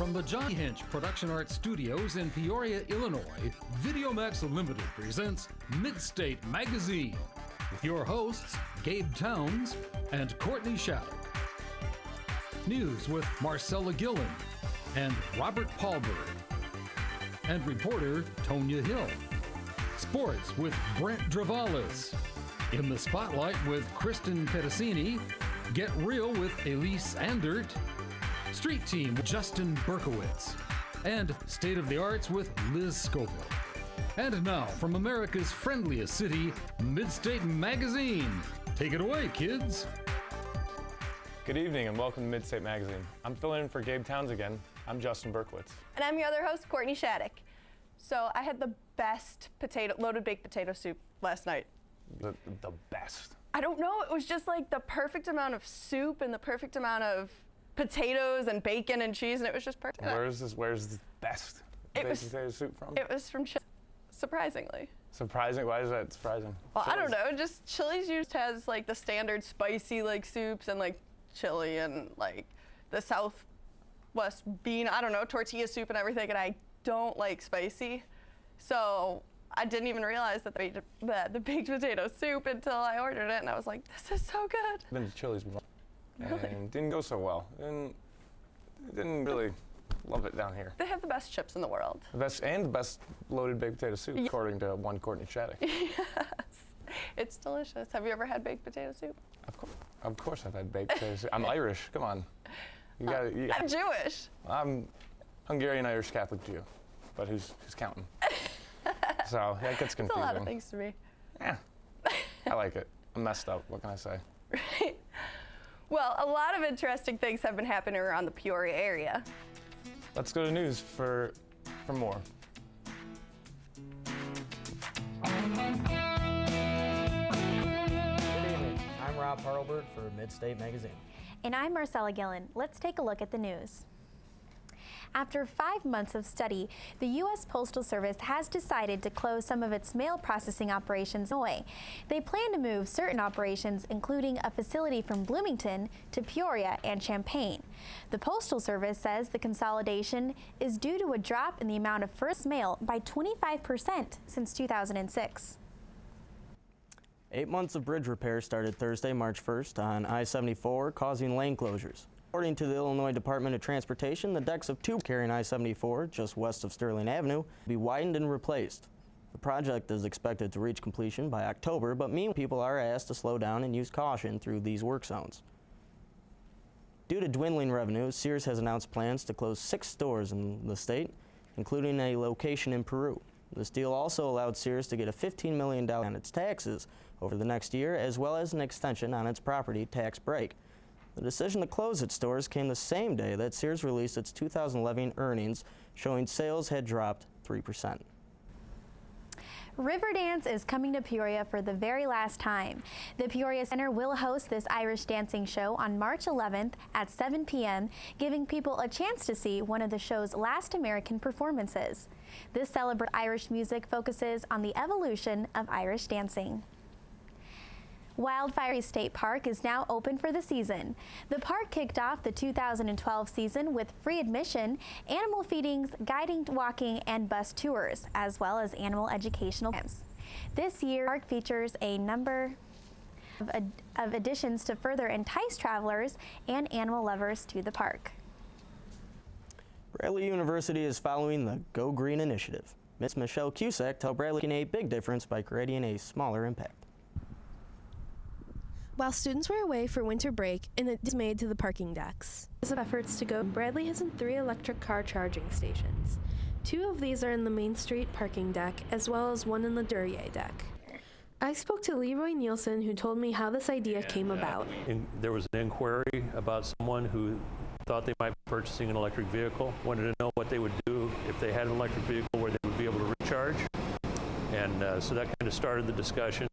From the John Hinch Production Art Studios in Peoria, Illinois, VideoMax Unlimited presents Midstate Magazine with your hosts, Gabe Towns and Courtney Shattuck. News with Marcella Gillen and Robert Paulberg. And reporter Tonya Hill. Sports with Brent Dravalis. In the Spotlight with Kristen Pedicini. Get Real with Elise Andert. Street Team with Justin Berkowitz. And State of the Arts with Liz Scoville. And now, from America's friendliest city, Midstate Magazine. Take it away, kids. Good evening and welcome to Midstate Magazine. I'm filling in for Gabe Towns again. I'm Justin Berkowitz. And I'm your other host, Courtney Shattuck. So I had the best loaded baked potato soup last night. The best. I don't know, it was just like the perfect amount of soup and the perfect amount of potatoes and bacon and cheese, and it was just perfect. Where's the best baked potato soup from? It was from Chili's, surprisingly. Surprising? Why is that surprising? Well, Chili's. I don't know, just Chili's used has like the standard spicy like soups and like chili and like the Southwest bean, I don't know, tortilla soup and everything, and I don't like spicy. So I didn't even realize that the baked potato soup until I ordered it, and I was like, this is so good. I've been to Chili's before, really? And didn't go so well. Didn't really love it down here. They have the best chips in the world. The best loaded baked potato soup, according to one Courtney Shattuck. Yes, it's delicious. Have you ever had baked potato soup? Of course I've had baked potato soup. I'm Irish, come on. I'm Jewish. I'm Hungarian Irish Catholic Jew, but who's counting? So that gets confusing. It's a lot of things to me. Yeah, I like it. I'm messed up, what can I say? Right. Well, a lot of interesting things have been happening around the Peoria area. Let's go to news for more. Good evening. I'm Rob Harlberg for Midstate Magazine. And I'm Marcella Gillen. Let's take a look at the news. After 5 months of study, the U.S. Postal Service has decided to close some of its mail processing operations in Illinois. They plan to move certain operations, including a facility from Bloomington to Peoria and Champaign. The Postal Service says the consolidation is due to a drop in the amount of first mail by 25% since 2006. 8 months of bridge repair started Thursday, March 1st on I-74, causing lane closures. According to the Illinois Department of Transportation, the decks of two carrying I-74, just west of Sterling Avenue, will be widened and replaced. The project is expected to reach completion by October, but meanwhile, people are asked to slow down and use caution through these work zones. Due to dwindling revenue, Sears has announced plans to close 6 stores in the state, including a location in Peru. This deal also allowed Sears to get a $15 million on its taxes over the next year, as well as an extension on its property tax break. The decision to close its stores came the same day that Sears released its 2011 earnings, showing sales had dropped 3%. Riverdance is coming to Peoria for the very last time. The Peoria Center will host this Irish dancing show on March 11th at 7 p.m., giving people a chance to see one of the show's last American performances. This celebrate Irish music focuses on the evolution of Irish dancing. Wildfire State Park is now open for the season. The park kicked off the 2012 season with free admission, animal feedings, guided walking, and bus tours, as well as animal educational programs. This year, the park features a number of additions to further entice travelers and animal lovers to the park. Bradley University is following the Go Green initiative. Ms. Michelle Cusack tells Bradley making a big difference by creating a smaller impact. While students were away for winter break, an addition was made to the parking decks. Because of efforts to go, Bradley has 3 electric car charging stations. 2 of these are in the Main Street parking deck, as well as 1 in the Duryea deck. I spoke to Leroy Nielsen, who told me how this idea came about. There was an inquiry about someone who thought they might be purchasing an electric vehicle, wanted to know what they would do if they had an electric vehicle where they would be able to recharge. And so that kind of started the discussion.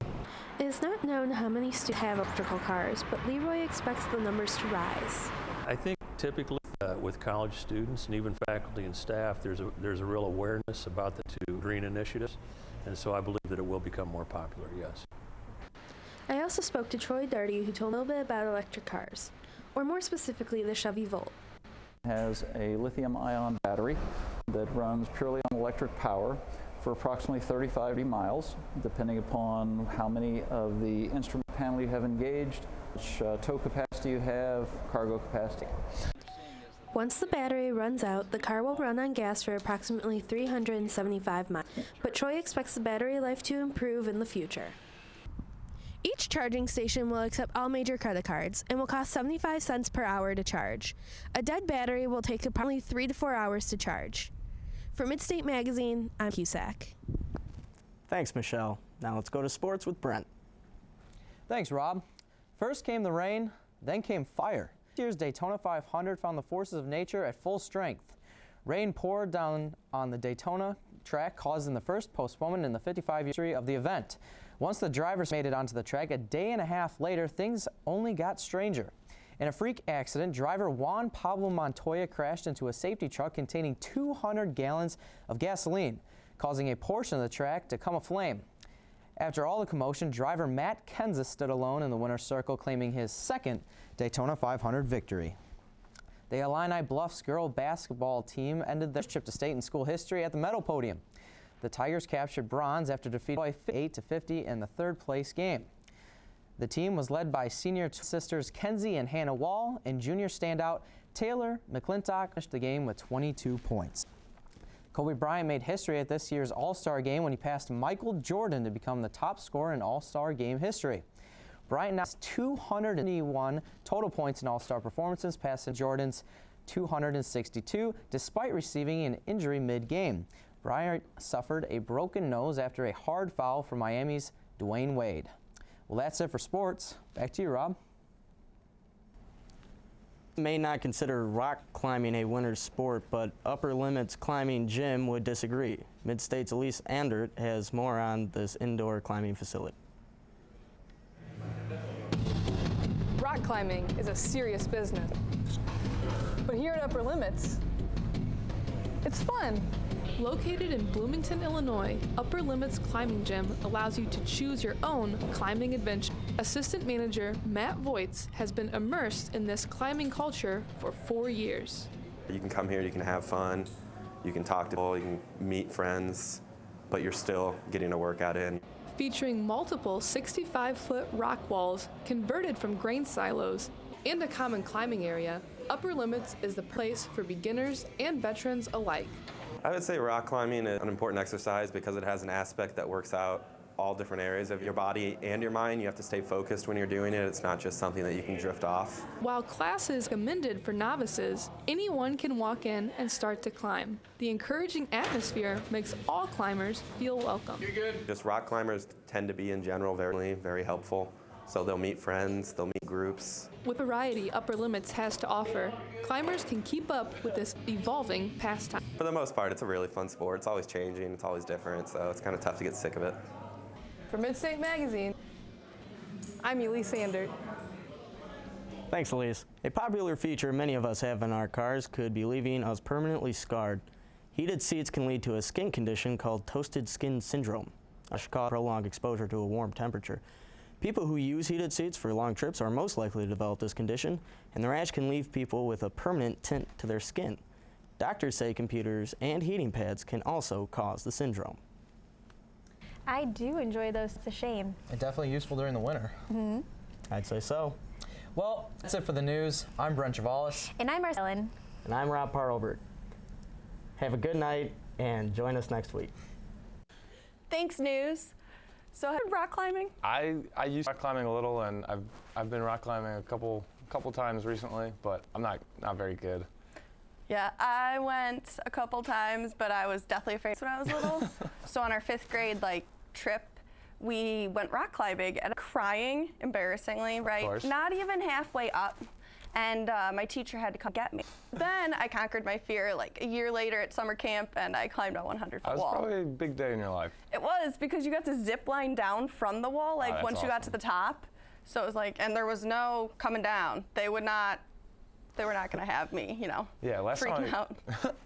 It is not known how many students have electrical cars, but Leroy expects the numbers to rise. I think typically with college students and even faculty and staff, there's a real awareness about the 2 green initiatives, and so I believe that it will become more popular, yes. I also spoke to Troy Darty, who told me a little bit about electric cars, or more specifically the Chevy Volt. Has a lithium-ion battery that runs purely on electric power for approximately 35 miles, depending upon how many of the instrument panel you have engaged, which tow capacity you have, cargo capacity. Once the battery runs out, the car will run on gas for approximately 375 miles, but Troy expects the battery life to improve in the future. Each charging station will accept all major credit cards and will cost 75 cents per hour to charge. A dead battery will take approximately 3 to 4 hours to charge. For Midstate Magazine, I'm Cusack. Thanks, Michelle. Now let's go to sports with Brent. Thanks, Rob. First came the rain, then came fire. This year's Daytona 500 found the forces of nature at full strength. Rain poured down on the Daytona track, causing the first postponement in the 55-year history of the event. Once the drivers made it onto the track, a day and a half later, things only got stranger. In a freak accident, driver Juan Pablo Montoya crashed into a safety truck containing 200 gallons of gasoline, causing a portion of the track to come aflame. After all the commotion, driver Matt Kenseth stood alone in the winner's circle, claiming his second Daytona 500 victory. The Illini Bluffs girl basketball team ended their trip to state in school history at the medal podium. The Tigers captured bronze after defeating 58-50 in the third-place game. The team was led by senior sisters Kenzie and Hannah Wall, and junior standout Taylor McClintock finished the game with 22 points. Kobe Bryant made history at this year's All-Star Game when he passed Michael Jordan to become the top scorer in All-Star Game history. Bryant now has 201 total points in All-Star performances, passing Jordan's 262, despite receiving an injury mid-game. Bryant suffered a broken nose after a hard foul from Miami's Dwayne Wade. Well, that's it for sports. Back to you, Rob. May not consider rock climbing a winter sport, but Upper Limits Climbing Gym would disagree. Midstate's Elise Andert has more on this indoor climbing facility. Rock climbing is a serious business. But here at Upper Limits, it's fun. Located in Bloomington, Illinois, Upper Limits Climbing Gym allows you to choose your own climbing adventure. Assistant Manager Matt Voits has been immersed in this climbing culture for 4 years. You can come here, you can have fun, you can talk to people, you can meet friends, but you're still getting a workout in. Featuring multiple 65-foot rock walls converted from grain silos and a common climbing area, Upper Limits is the place for beginners and veterans alike. I would say rock climbing is an important exercise because it has an aspect that works out all different areas of your body and your mind. You have to stay focused when you're doing it. It's not just something that you can drift off. While classes are recommended for novices, anyone can walk in and start to climb. The encouraging atmosphere makes all climbers feel welcome. You're good. Just rock climbers tend to be in general very helpful. So they'll meet friends, they'll meet groups. With the variety Upper Limits has to offer, climbers can keep up with this evolving pastime. For the most part, it's a really fun sport. It's always changing, it's always different, so it's kind of tough to get sick of it. For Midstate Magazine, I'm Elise Andert. Thanks, Elise. A popular feature many of us have in our cars could be leaving us permanently scarred. Heated seats can lead to a skin condition called toasted skin syndrome, which causes prolonged exposure to a warm temperature. People who use heated seats for long trips are most likely to develop this condition, and the rash can leave people with a permanent tint to their skin. Doctors say computers and heating pads can also cause the syndrome. I do enjoy those. It's a shame. And definitely useful during the winter. Mm-hmm. I'd say so. Well, that's it for the news. I'm Brent Travalis. And I'm Marcellin. And I'm Rob Parlbert. Have a good night, and join us next week. Thanks, news. So, rock climbing? I used rock climbing a little, and I've been rock climbing a couple times recently, but I'm not very good. Yeah, I went a couple times, but I was deathly afraid when I was little. So on our 5th grade trip, we went rock climbing and crying, embarrassingly, right? Of course. Not even halfway up. And my teacher had to come get me. Then I conquered my fear a year later at summer camp, and I climbed a 100-foot That was wall. probably a big day in your life. It was, because you got to zip line down from the wall, once you got to awesome. the top. So it was and there was no coming down. They would not they were not going to have me, you know, Yeah, freaking out.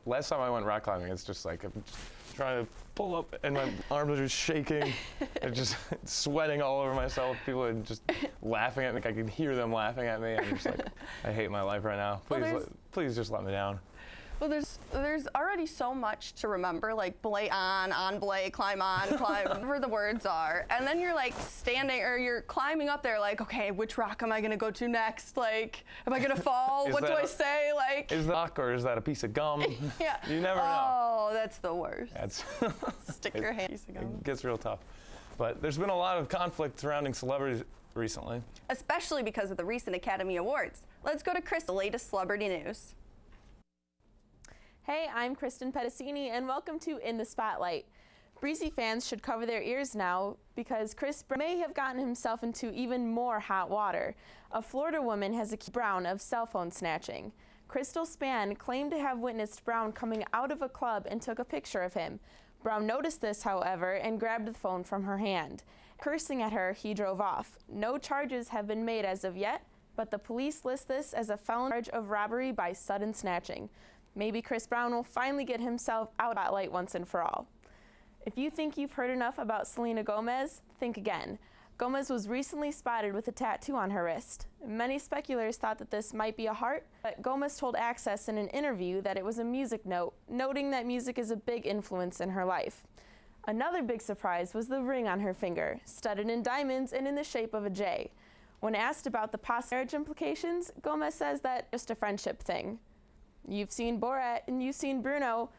last time I went rock climbing, it's just like I'm just trying to pull up and my arms are just shaking and just sweating all over myself. People are just laughing at me. I can hear them laughing at me. I'm just like, I hate my life right now. Please, please just let me down. Well, there's already so much to remember, like belay on belay, climb, whatever the words are. And then you're like standing, or you're climbing up there like, okay, which rock am I gonna go to next? Like, am I gonna fall? What do I say? Like, is that a rock or is that a piece of gum? Yeah. You never know. Oh, that's the worst. That's Stick your hand. Piece of gum. It gets real tough. But there's been a lot of conflict surrounding celebrities recently. Especially because of the recent Academy Awards. Let's go to Chris, the latest celebrity news. Hey, I'm Kristen Pedicini, and welcome to In the Spotlight. Breezy fans should cover their ears now because Chris may have gotten himself into even more hot water. A Florida woman has accused Brown of cell phone snatching. Crystal Spann claimed to have witnessed Brown coming out of a club and took a picture of him. Brown noticed this, however, and grabbed the phone from her hand. Cursing at her, he drove off. No charges have been made as of yet, but the police list this as a felony charge of robbery by sudden snatching. Maybe Chris Brown will finally get himself out of that light once and for all. If you think you've heard enough about Selena Gomez, think again. Gomez was recently spotted with a tattoo on her wrist. Many speculators thought that this might be a heart, but Gomez told Access in an interview that it was a music note, noting that music is a big influence in her life. Another big surprise was the ring on her finger, studded in diamonds and in the shape of a J. When asked about the possible marriage implications, Gomez says that just a friendship thing. You've seen Borat and you've seen Bruno,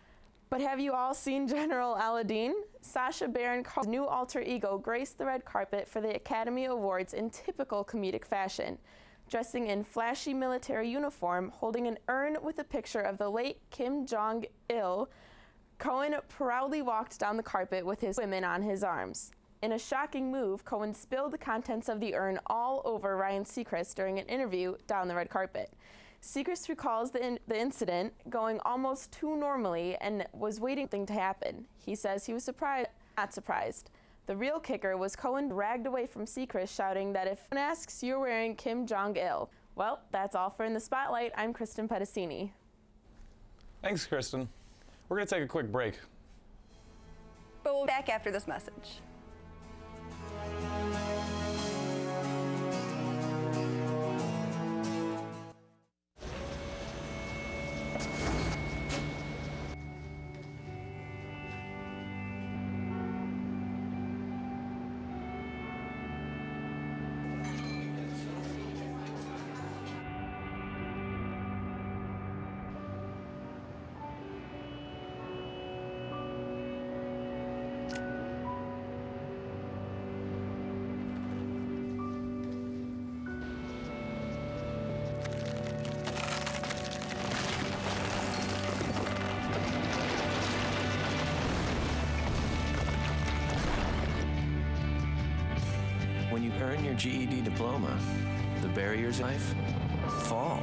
but have you all seen General Aladdin? Sacha Baron Cohen's new alter ego graced the red carpet for the Academy Awards in typical comedic fashion. Dressing in flashy military uniform, holding an urn with a picture of the late Kim Jong-il, Cohen proudly walked down the carpet with his women on his arms. In a shocking move, Cohen spilled the contents of the urn all over Ryan Seacrest during an interview down the red carpet. Seacrest recalls the incident going almost too normally and was waiting for something to happen. He says he was surprised, not surprised. The real kicker was Cohen dragged away from Seacrest, shouting that if anyone asks, you're wearing Kim Jong-il. Well, that's all for In the Spotlight. I'm Kristen Pedicini. Thanks, Kristen. We're going to take a quick break. But we'll be back after this message. When you earn your GED diploma, the barriers of life fall.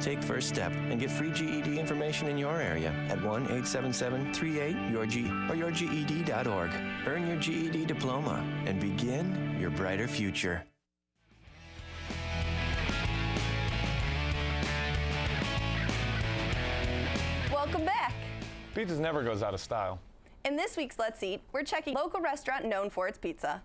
Take first step and get free GED information in your area at 1-877-38-YOUR-G or yourged.org. Earn your GED diploma and begin your brighter future. Welcome back. Pizza never goes out of style. In this week's Let's Eat, we're checking a local restaurant known for its pizza.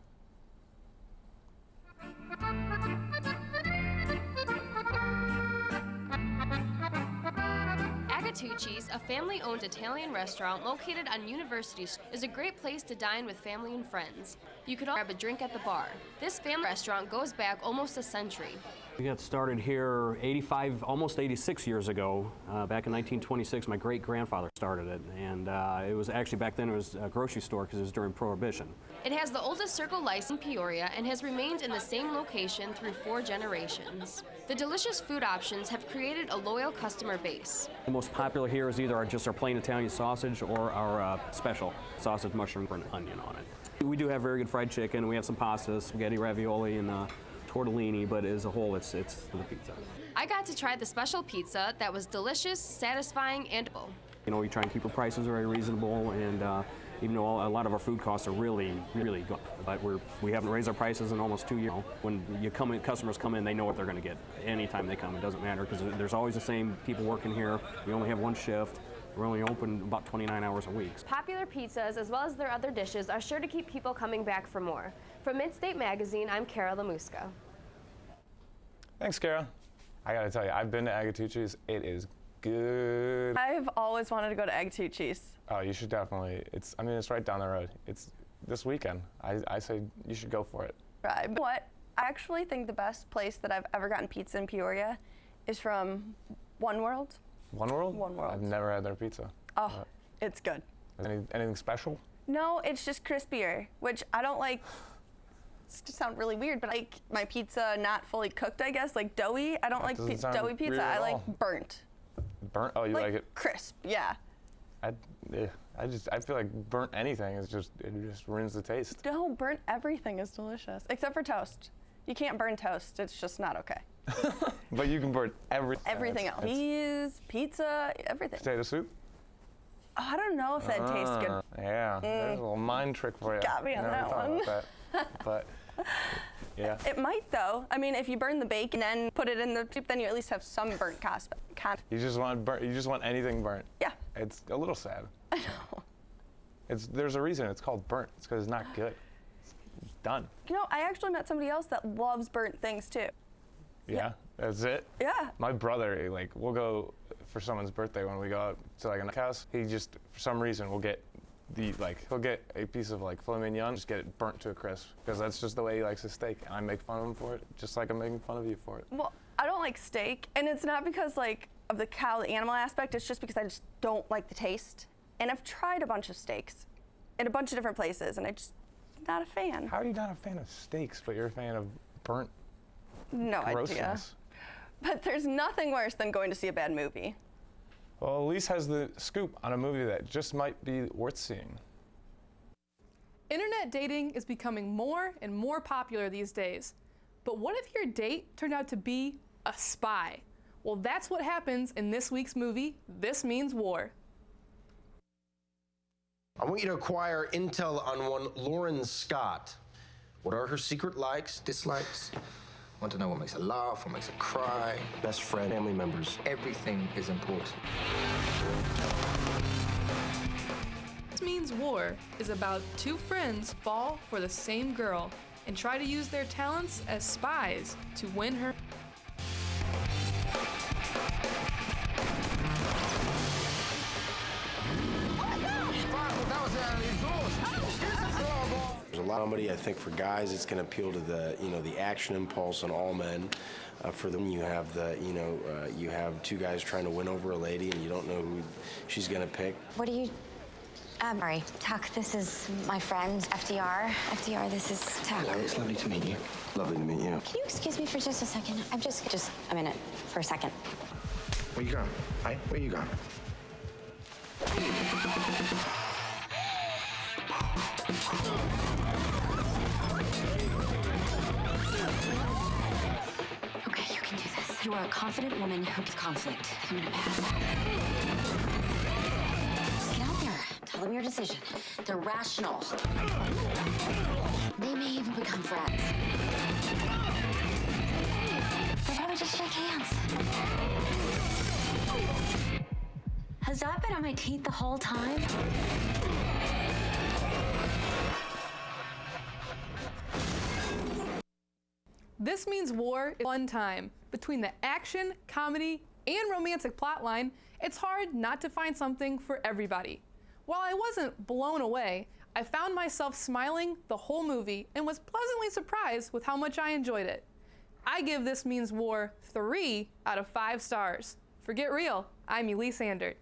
Agatucci's, a family-owned Italian restaurant located on University Street, is a great place to dine with family and friends. You could also grab a drink at the bar. This family restaurant goes back almost a century. We got started here 85, almost 86 years ago. Back in 1926, my great-grandfather started it, and it was actually, back then it was a grocery store because it was during Prohibition. It has the oldest Circle license in Peoria and has remained in the same location through 4 generations. The delicious food options have created a loyal customer base. The most popular here is either just our plain Italian sausage or our special sausage, mushroom, and onion on it. We do have very good fried chicken. We have some pastas, spaghetti, ravioli, and tortellini, but as a whole, it's the pizza. I got to try the special pizza that was delicious, satisfying, and edible. You know, we try and keep our prices very reasonable, and even though a lot of our food costs are really, really good. But we haven't raised our prices in almost 2 years. When customers come in, they know what they're going to get. Anytime they come, it doesn't matter, because there's always the same people working here. We only have one shift. We're only open about 29 hours a week. Popular pizzas, as well as their other dishes, are sure to keep people coming back for more. From Midstate Magazine, I'm Kara Lamuska. Thanks, Kara. I gotta tell you, I've been to Agatucci's. It is good. I've always wanted to go to Agatucci's. Oh, you should definitely. It's right down the road. It's this weekend. I say you should go for it. Right. But what? I actually think the best place that I've ever gotten pizza in Peoria is from One World. One World? One World. I've never had their pizza. Oh, it's good. Anything special? No, it's just crispier, which I don't like. It's to sound really weird, but I like my pizza not fully cooked, I guess, like doughy. I don't like doughy pizza. I like burnt. Burnt? Oh, you like it? Crisp, yeah. I feel like burnt anything is it just ruins the taste. No, burnt everything is delicious, except for toast. You can't burn toast. It's just not okay. But you can burn everything. Everything else. Cheese, pizza, everything. Potato soup? Oh, I don't know if that tastes good. Yeah, there's a little mind trick for you. Got me on that one. About that. But yeah. It might though. I mean, if you burn the bacon and then put it in the soup, then you at least have some burnt content. You just want anything burnt. Yeah. It's a little sad. I know. There's a reason it's called burnt. It's because it's not good. It's done. You know, I actually met somebody else that loves burnt things too. Yeah, that's it? Yeah. My brother, we'll go for someone's birthday when we go out to a house. He just, for some reason, will get he'll get a piece of filet mignon, just get it burnt to a crisp, because that's just the way he likes his steak. And I make fun of him for it, just like I'm making fun of you for it. Well, I don't like steak, and it's not because of the animal aspect. It's just because I just don't like the taste. And I've tried a bunch of steaks in a bunch of different places, and I'm just not a fan. How are you not a fan of steaks, but you're a fan of burnt No grossness? Idea. But there's nothing worse than going to see a bad movie. Well, Elise has the scoop on a movie that just might be worth seeing. Internet dating is becoming more and more popular these days. But what if your date turned out to be a spy? Well, that's what happens in this week's movie, This Means War. I want you to acquire intel on one Lauren Scott. What are her secret likes, dislikes? Want to know what makes her laugh, what makes her cry. Best friend, family members. Everything is important. This Means War is about two friends fall for the same girl and try to use their talents as spies to win her. There's a lot of money, I think, for guys. It's going to appeal to the action impulse on all men. For them, you have you have two guys trying to win over a lady, and you don't know who she's going to pick. What do you? Sorry, Tuck. This is my friend FDR. FDR, this is Tuck. Hello, it's lovely to meet you. Lovely to meet you. Can you excuse me for just a second? I'm just a minute for a second. Where you going? Hey, where you going? Okay, you can do this. You are a confident woman who gets conflict. I'm gonna pass. Just get out there. Tell them your decision. They're rational. They may even become friends. They'll probably just shake hands. Has that been on my teeth the whole time? This Means War is fun time. Between the action, comedy, and romantic plotline, it's hard not to find something for everybody. While I wasn't blown away, I found myself smiling the whole movie and was pleasantly surprised with how much I enjoyed it. I give This Means War 3 out of 5 stars. For Get Real, I'm Elise Andert.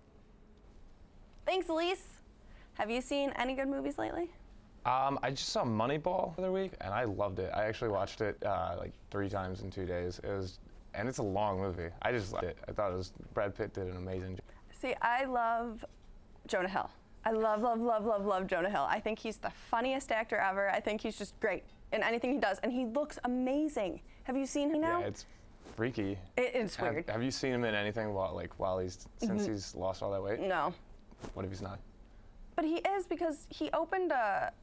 Thanks, Elise. Have you seen any good movies lately? I just saw Moneyball the other week, and I loved it. I actually watched it 3 times in 2 days. And it's a long movie. I just loved it. I thought Brad Pitt did an amazing job. See, I love Jonah Hill. I love, love, love, love, love Jonah Hill. I think he's the funniest actor ever. I think he's just great in anything he does, and he looks amazing. Have you seen him now? Yeah, it's freaky. It's weird. Have you seen him in anything since he's lost all that weight? No. What if he's not? But he is, because he opened a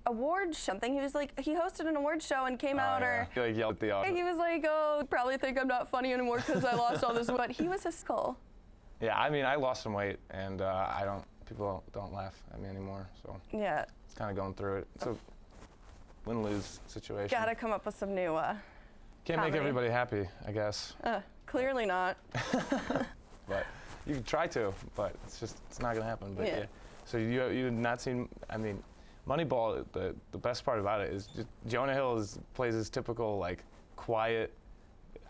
award something. He was like, he hosted an award show and came out, or He like yelled at the audience. he was like, oh, probably think I'm not funny anymore because I lost all this. But he was a skull. Yeah, I mean, I lost some weight, and people don't laugh at me anymore, so. Yeah. It's kind of going through it. It's a win-lose situation. Gotta come up with some new Can't comedy. make everybody happy, I guess. Clearly not. But you can try to, but it's not gonna happen. But yeah. So you've not seen, I mean, Moneyball, the best part about it is just Jonah Hill plays his typical like quiet,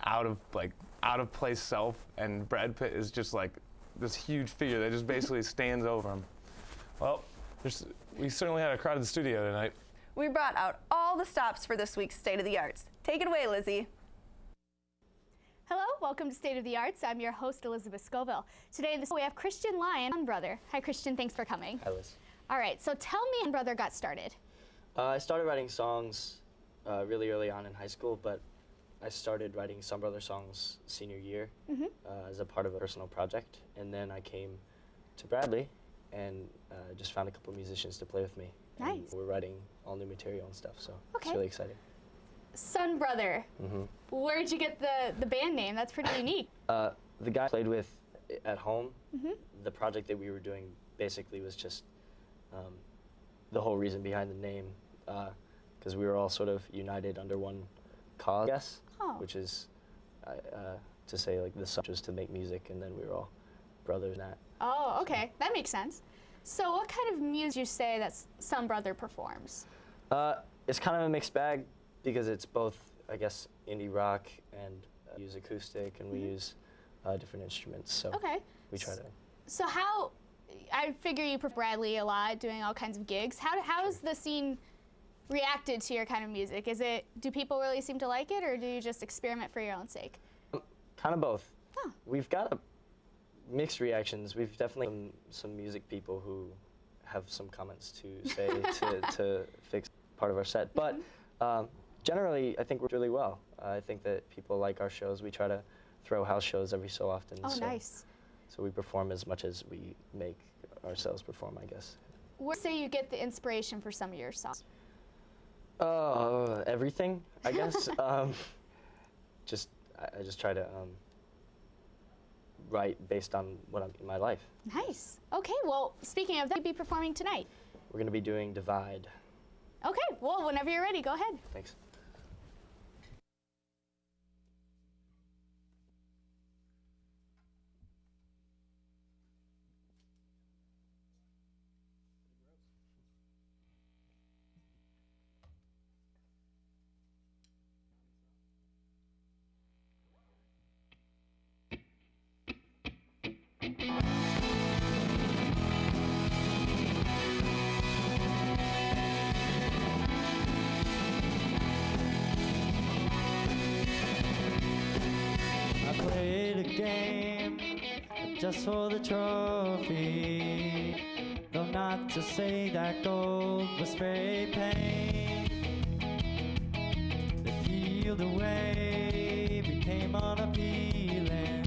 out of place self, and Brad Pitt is just like this huge figure that just basically stands over him. Well, we certainly had a crowded studio tonight. We brought out all the stops for this week's State of the Arts. Take it away, Lizzie. Hello, welcome to State of the Arts. I'm your host, Elizabeth Scoville. Today in the show we have Christian Lyon, brother. Hi, Christian. Thanks for coming. Hi, Liz. All right, so tell me how brother got started. I started writing songs really early on in high school, but I started writing Some Brother songs senior year as a part of a personal project. And then I came to Bradley and just found a couple of musicians to play with me. Nice. And we're writing all new material and stuff, so Okay. it's really exciting. Son Brother. Where'd you get the band name? That's pretty unique. The guy I played with at home, the project that we were doing basically was just the whole reason behind the name, because we were all sort of united under one cause, I guess, which is to say like the subject was to make music, and then we were all brothers in that. Oh, okay. That makes sense. So what kind of music you say that Son Brother performs? It's kind of a mixed bag because it's both, I guess, indie rock and use acoustic, and we use different instruments. So we try to. So how, I figure you perform Bradley a lot, doing all kinds of gigs. How has the scene reacted to your kind of music? Do people really seem to like it, or do you just experiment for your own sake? Kind of both. We've got mixed reactions. We've definitely some music people who have some comments to say to fix part of our set. But generally, I think we're really well. I think that people like our shows. We try to throw house shows every so often. Oh, nice. So we perform as much as we make ourselves perform, I guess. Where say you get the inspiration for some of your songs? Everything, I guess. I just try to write based on what I'm in my life. Nice. Okay, well, speaking of that, you'll be performing tonight. We're going to be doing Divide. Okay, well, whenever you're ready, go ahead. Thanks. Just for the trophy, though not to say that gold was spray paint. The field away became unappealing.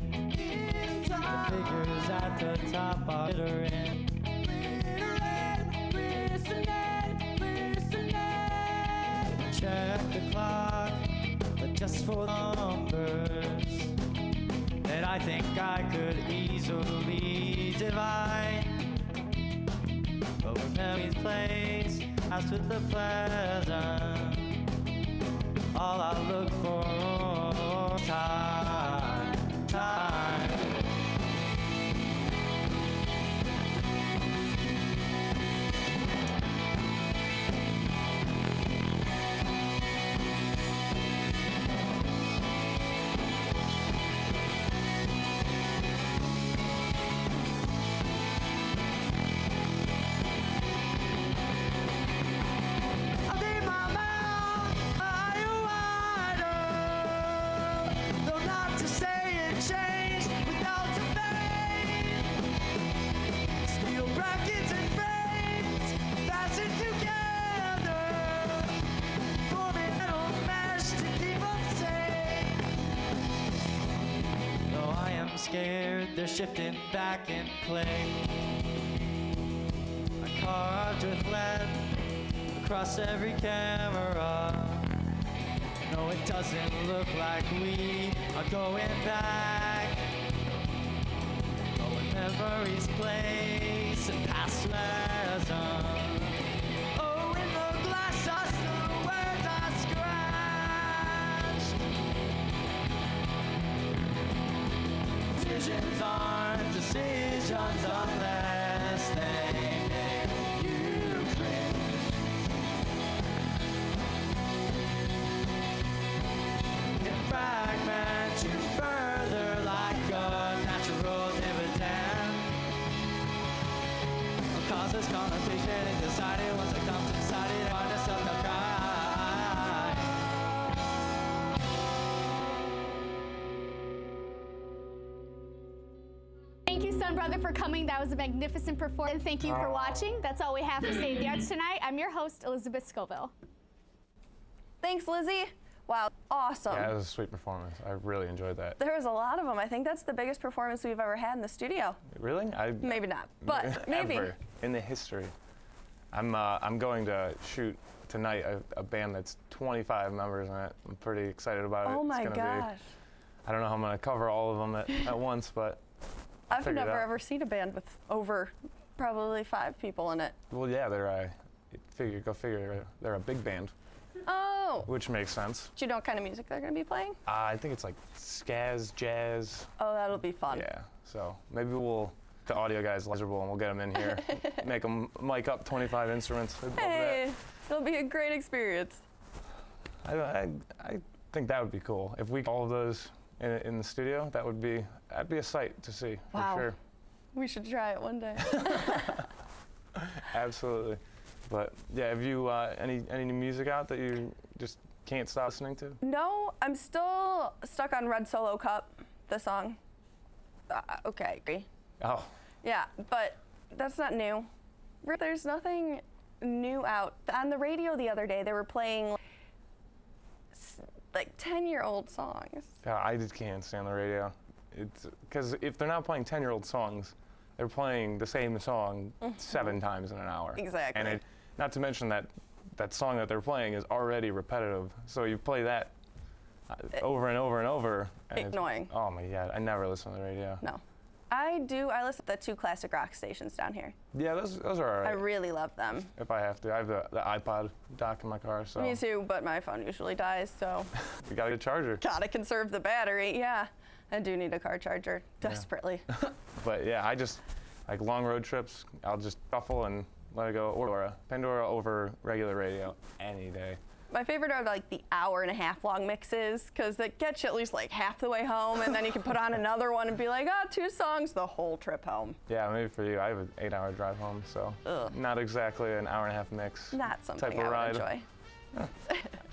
The figures at the top are glittering. Check the clock, but just for the numbers that I think I could easily divide. But when memories place as with the pleasant, all I look for is time. Scared they're shifting back in play. I carved with lead across every camera. No, it doesn't look like we are going back. But when memories place and past lessons, oh, in the glass are still words are scratched. Decisions aren't decisions unless they make you cringe. Can fragment you further like a natural dividend. Causes connotation and decided once it comes inside it, find yourself a cry. Thank you, Son Brother, for coming. That was a magnificent performance. And thank you for watching. That's all we have for State of the Arts tonight. I'm your host, Elizabeth Scoville. Thanks, Lizzie. Wow, awesome. Yeah, it was a sweet performance. I really enjoyed that. There was a lot of them. I think that's the biggest performance we've ever had in the studio. Really? Maybe not, but maybe. Ever in the history. I'm going to shoot tonight a band that's 25 members in it. I'm pretty excited about it. Oh my it's gonna gosh. I don't know how I'm going to cover all of them at once, but I've figure it never out. ever seen a band with over probably 5 people in it. Well, yeah, go figure, they're a big band, Oh. which makes sense. Do you know what kind of music they're going to be playing? I think it's like skaz, jazz. Oh, that'll be fun. Yeah, so maybe the audio guy's miserable and we'll get them in here, make them mic up 25 instruments. I'd love Hey, it'll be a great experience. that. I think that would be cool. If we all of those in the studio, that'd be a sight to see, Wow. for sure. We should try it one day. Absolutely. But yeah, have you any new music out that you just can't stop listening to? No, I'm still stuck on Red Solo Cup, the song. Okay. Oh. Yeah, but that's not new. There's nothing new out. On the radio the other day, they were playing like 10-year-old songs. Yeah, I just can't stand the radio. It's because if they're not playing 10-year-old songs, they're playing the same song 7 times in an hour. Exactly. And not to mention that song that they're playing is already repetitive. So you play that over and over and over. And Annoying. Oh my God, I never listen to the radio. No. I do. I listen to the 2 classic rock stations down here. Yeah, those are all right. I really love them. If I have to. I have the iPod dock in my car, so. Me too, but my phone usually dies, so. You gotta get a charger. Gotta conserve the battery, yeah. I do need a car charger, desperately. But yeah, I just, like long road trips, I'll just shuffle and let it go. Pandora over regular radio any day. My favorite are like the hour-and-a-half long mixes, because they get you at least like half the way home, and then you can put on another one and be like, oh, 2 songs the whole trip home. Yeah, maybe for you, I have an 8-hour drive home, so not exactly an hour-and-a-half mix. Not something type of I would ride. enjoy.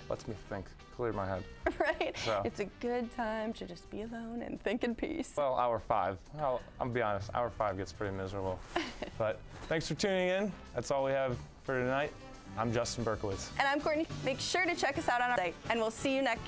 Lets me think, clear my head. Right? So. It's a good time to just be alone and think in peace. Well, hour 5. I'll be honest, hour 5 gets pretty miserable. But thanks for tuning in. That's all we have for tonight. I'm Justin Berkowitz. And I'm Courtney. Make sure to check us out on our site, and we'll see you next.